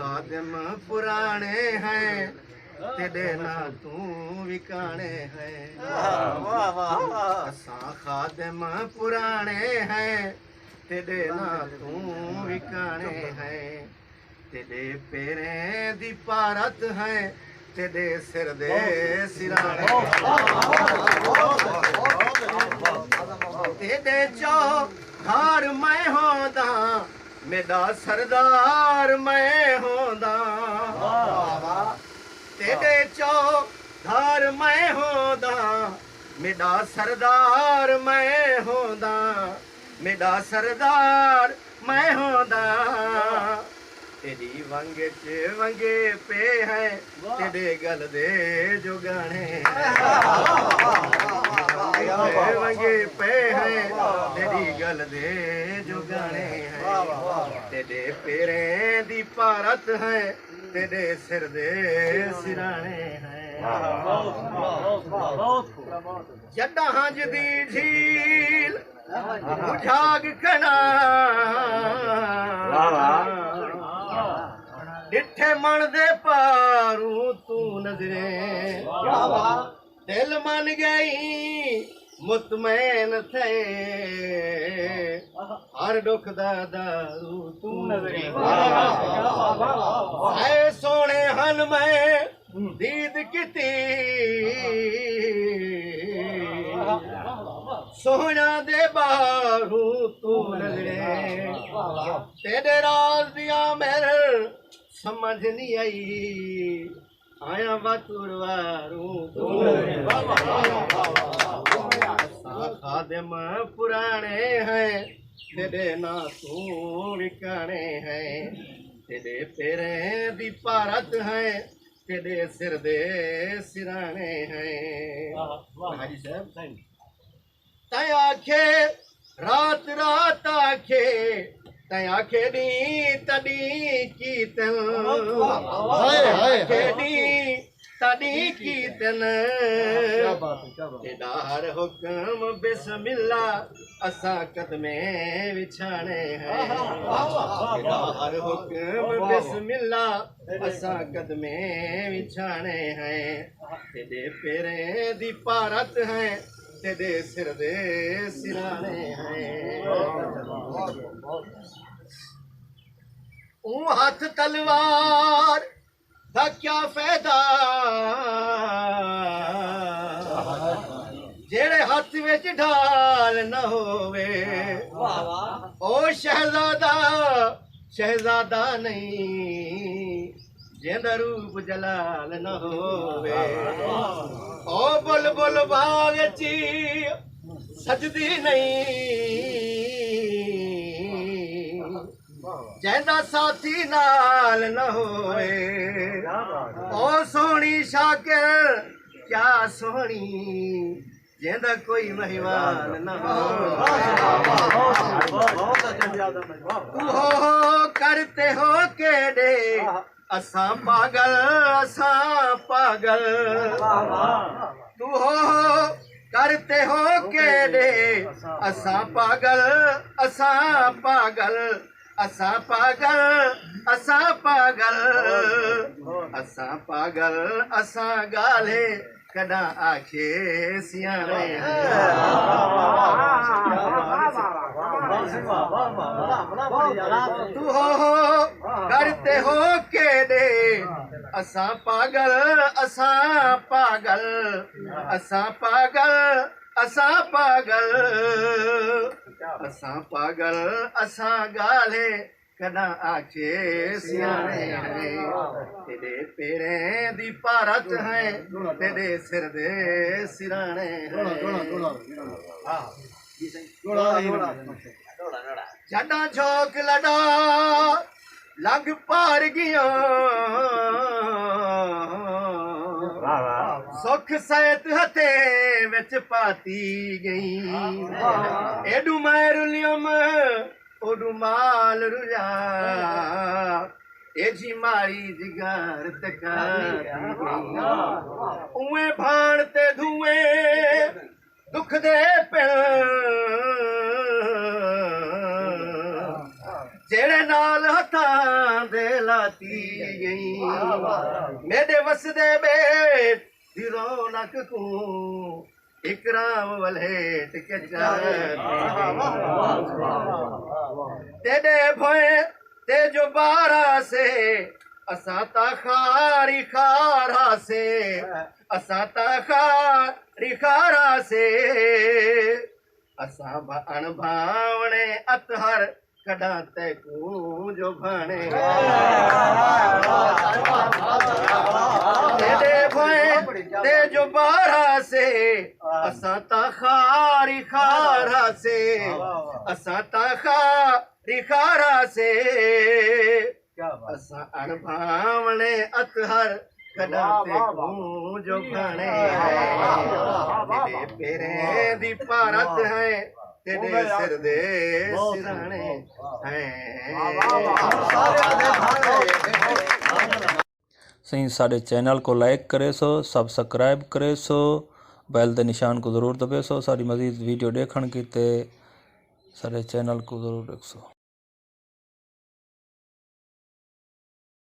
खादिम पुराने हैं तेरे ना तू विकाने हैं असा खादिम पुराने हैं तेरे ना तू विकाने हैं तेरे पैरें दी पारत है तेरे सिर दे सिराने तेरे चौधार मैं होंदा मेरा सरदार मैं होंदा तेरे चौधार मैं होंदा मेरा सरदार मैं होंदा मेरा सरदार मैं होंदा तेरी वंगे च वंगे पे है तेरे गल दे जो गाने वंगे पे है तेरी गल दे जो गाने हैं तेरे पैरें दी पारत है तेरे सिर दे सिराने हैं जड्डा हंज दी झील बुझाग कना डिठे मन दे पारू तू नजरे दिल मन गई मुतमैन थे हर दुख दा दारू तू नजरे ऐ सोने हन मैं दीद किती सोहना दे बारू तू नजरे तेरे राज दिया मेरे समझ नहीं आई आया बतुरवारू खादिम पुराने हैं तेरे ना तू विकाने हैं तेरे पैरें दी पारत है तेरे सिर दे सिराने हैं हाजी साहब तय आखे रात रात आखे तय आखे दी तड़ी कीर्तन दी तड़ी कीर्तन तेरा हर हुक्म बिस्मिल्ला असा कदमे विछाने हैं तेरा हर हुक्म बिस्मिल्ला असा कदमे विछाने हैं तेरे पैरें दी पारत है तेरे सिर दे सिराने हैं हाथ तलवार दा क्या फायदा जेड़े हाथ विच ढाल न होवे ओ शहजादा नहीं जेंदा रूप जलाल न होवे ओ बुलबुल बाग ची सजदी नहीं जेंदा साथी नाल न होवे ओ सोहनी शाकिर क्या सोहनी जेंदा कोई महिवान न हो करते हो केड़े असा पागल तू हो करते हो केड़े असा पागल असा गाले कदा आखे सियाने तू हो करते हो केड़े असा पागल असा गाले कदा आखे सियाने हैं तेरे पैरें दी पारत है तेरे सिर दे सिराने हैं जड़ा झोंक लड़ा लग पार गया सुख सैत हथे विच पाती गई एडू मैं रुलियम ओडू माल रुलिया ए जी मारी जिगर तकाती उए भाण ते धुएं दुख दे पिण जेड़े नाल हथां दे लाती गई मेरे वसदे बेट दी रौनक को इकराम वलेट के तेरे भोए ते जो बारा से असाता खारी खारा से असाता खारी खारा से असा अणभावने अतहर कडाते को जो भाने तेरे भोए ते जो बारा से असाता खारी खारा से असाता खारी खारा से असा अणभावने अतहर कडाते को जो भाने तेरे पेरे दी भारत है तेरे सिर दे सिराने हैं सही साढ़े चैनल को लाइक करे सो सब्सक्राइब करे सो बैल के निशान को जरूर दबे सो सारी मजीद वीडियो देखने की ते सारे चैनल को जरूर देख सो।